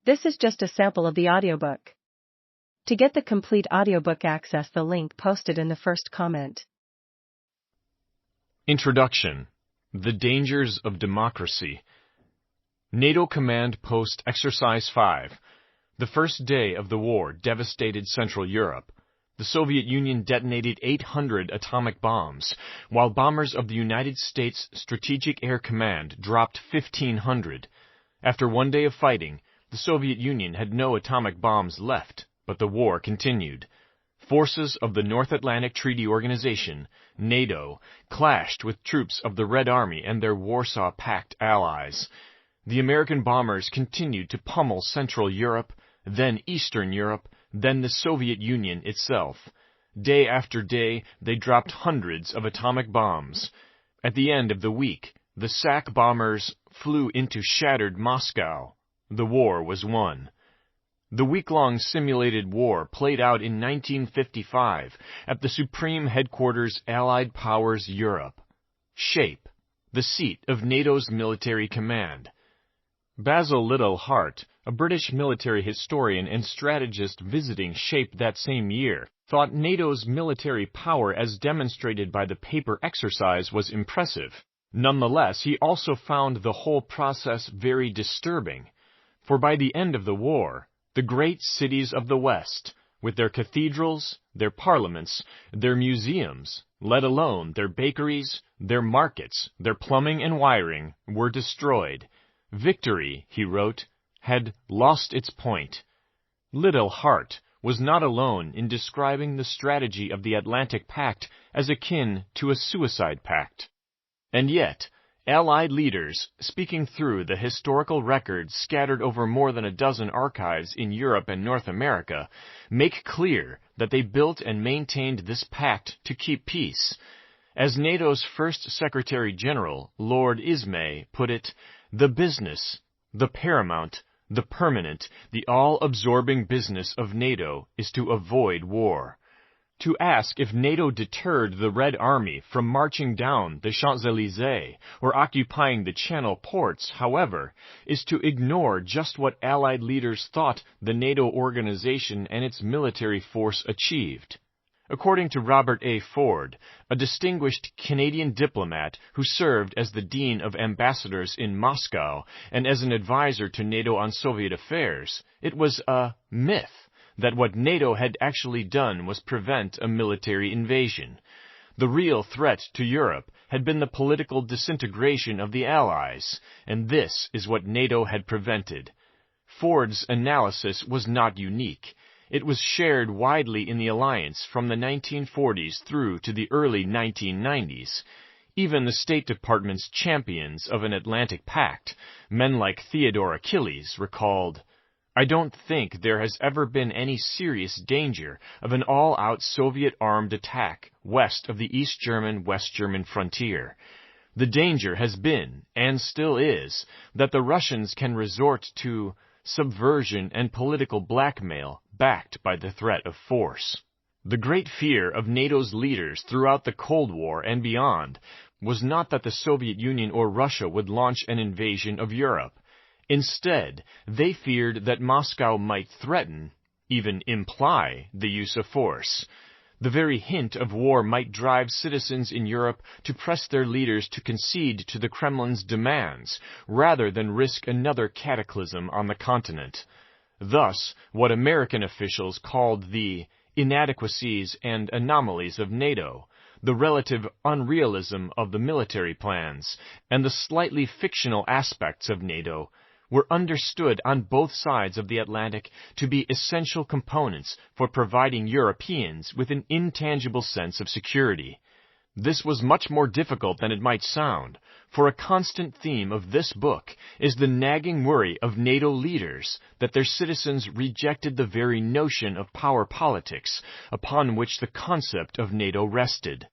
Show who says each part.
Speaker 1: This is just a sample of the audiobook. To get the complete audiobook, access the link posted in the first comment.
Speaker 2: Introduction. The Dangers of Democracy. NATO Command Post Exercise 5. The first day of the war devastated Central Europe. The Soviet Union detonated 800 atomic bombs, while bombers of the United States Strategic Air Command dropped 1,500. After one day of fighting, the Soviet Union had no atomic bombs left, but the war continued. Forces of the North Atlantic Treaty Organization, NATO, clashed with troops of the Red Army and their Warsaw Pact allies. The American bombers continued to pummel Central Europe, then Eastern Europe, then the Soviet Union itself. Day after day, they dropped hundreds of atomic bombs. At the end of the week, the SAC bombers flew into shattered Moscow. The war was won. The week-long simulated war played out in 1955 at the Supreme Headquarters Allied Powers Europe. Shape, the seat of NATO's military command. Basil Liddell-Hart, a British military historian and strategist visiting Shape that same year, thought NATO's military power as demonstrated by the paper exercise was impressive. Nonetheless, he also found the whole process very disturbing. For by the end of the war, the great cities of the West, with their cathedrals, their parliaments, their museums, let alone their bakeries, their markets, their plumbing and wiring, were destroyed. Victory, he wrote, had lost its point. Liddell-Hart was not alone in describing the strategy of the Atlantic Pact as akin to a suicide pact. And yet, Allied leaders, speaking through the historical records scattered over more than a dozen archives in Europe and North America, make clear that they built and maintained this pact to keep peace. As NATO's first Secretary General, Lord Ismay, put it, the business, the paramount, the permanent, the all-absorbing business of NATO is to avoid war. To ask if NATO deterred the Red Army from marching down the Champs-Élysées or occupying the Channel ports, however, is to ignore just what Allied leaders thought the NATO organization and its military force achieved. According to Robert A. Ford, a distinguished Canadian diplomat who served as the Dean of Ambassadors in Moscow and as an advisor to NATO on Soviet affairs, it was a myth that what NATO had actually done was prevent a military invasion. The real threat to Europe had been the political disintegration of the Allies, and this is what NATO had prevented. Ford's analysis was not unique. It was shared widely in the alliance from the 1940s through to the early 1990s. Even the State Department's champions of an Atlantic Pact, men like Theodore Achilles, recalled, I don't think there has ever been any serious danger of an all-out Soviet-armed attack west of the East German-West German frontier. The danger has been, and still is, that the Russians can resort to subversion and political blackmail backed by the threat of force. The great fear of NATO's leaders throughout the Cold War and beyond was not that the Soviet Union or Russia would launch an invasion of Europe. Instead, they feared that Moscow might threaten, even imply, the use of force. The very hint of war might drive citizens in Europe to press their leaders to concede to the Kremlin's demands, rather than risk another cataclysm on the continent. Thus, what American officials called the inadequacies and anomalies of NATO, the relative unrealism of the military plans, and the slightly fictional aspects of NATO, were understood on both sides of the Atlantic to be essential components for providing Europeans with an intangible sense of security. This was much more difficult than it might sound, for a constant theme of this book is the nagging worry of NATO leaders that their citizens rejected the very notion of power politics upon which the concept of NATO rested.